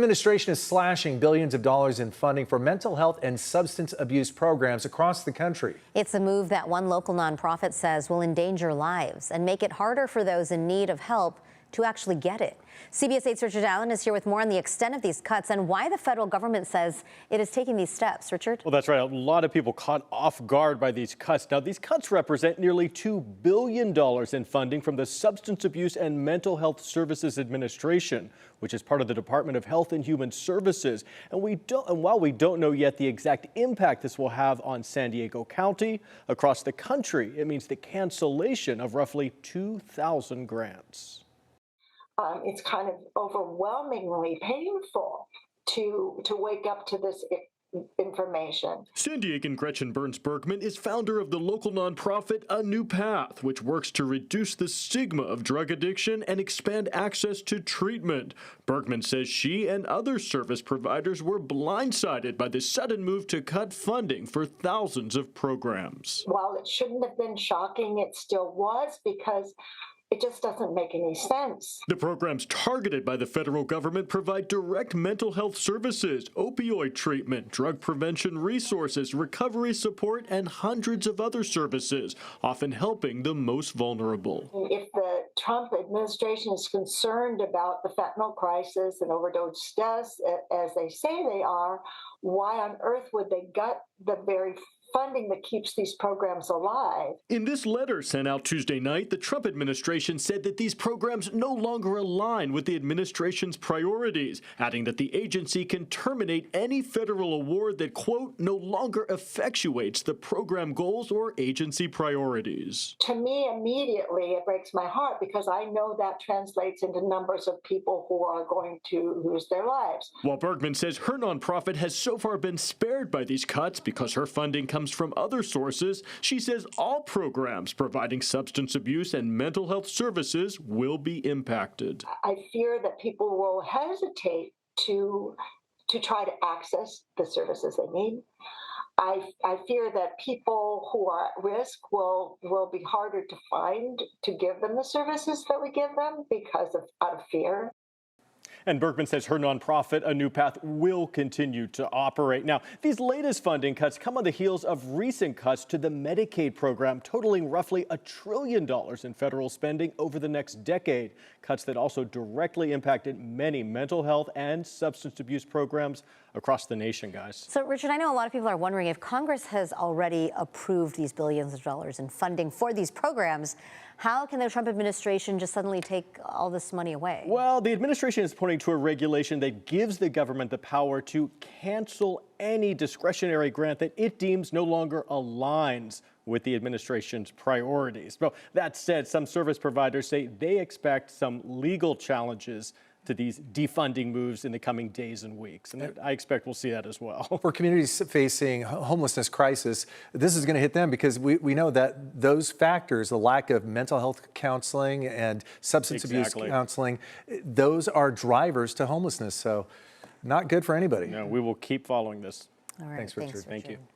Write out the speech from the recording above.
Administration is slashing billions of dollars in funding for mental health and substance abuse programs across the country. It's a move that one local nonprofit says will endanger lives and make it harder for those in need of help to actually get it. CBS 8's Richard Allen is here with more on the extent of these cuts and why the federal government says it is taking these steps. Richard? Well, that's right. A lot of people caught off guard by these cuts. Now, these cuts represent nearly $2 billion in funding from the Substance Abuse and Mental Health Services Administration, which is part of the Department of Health and Human Services. And while we don't know yet the exact impact this will have on San Diego County, across the country, it means the cancellation of roughly 2,000 grants. It's kind of overwhelmingly painful to wake up to this information. San Diegan Gretchen Burns-Bergman is founder of the local nonprofit A New Path, which works to reduce the stigma of drug addiction and expand access to treatment. Bergman says she and other service providers were blindsided by the sudden move to cut funding for thousands of programs. While it shouldn't have been shocking, it still was, because it just doesn't make any sense. The programs targeted by the federal government provide direct mental health services, opioid treatment, drug prevention resources, recovery support, and hundreds of other services, often helping the most vulnerable. If the Trump administration is concerned about the fentanyl crisis and overdose deaths, as they say they are, why on earth would they gut the very funding that keeps these programs alive? In this letter sent out Tuesday night, the Trump administration said that these programs no longer align with the administration's priorities, adding that the agency can terminate any federal award that, quote, no longer effectuates the program goals or agency priorities. To me, immediately, it breaks my heart, because I know that translates into numbers of people who are going to lose their lives. While Bergman says her nonprofit has so far been spared by these cuts because her funding comes from other sources, she says all programs providing substance abuse and mental health services will be impacted. I fear that people will hesitate to try to access the services they need. I fear that people who are at risk will be harder to find to give them the services that we give them because out of fear. And Bergman says her nonprofit, A New Path, will continue to operate. Now, these latest funding cuts come on the heels of recent cuts to the Medicaid program, totaling roughly $1 trillion in federal spending over the next decade. Cuts that also directly impacted many mental health and substance abuse programs across the nation, guys. So, Richard, I know a lot of people are wondering if Congress has already approved these billions of dollars in funding for these programs. How can the Trump administration just suddenly take all this money away? Well, the administration is pointing to a regulation that gives the government the power to cancel any discretionary grant that it deems no longer aligns with the administration's priorities. Well, that said, some service providers say they expect some legal challenges to these defunding moves in the coming days and weeks. And I expect we'll see that as well. For communities facing homelessness crisis, this is going to hit them because we know that those factors, the lack of mental health counseling and substance abuse counseling, those are drivers to homelessness. So not good for anybody. No, we will keep following this. All right, Thanks, Richard. Thank you.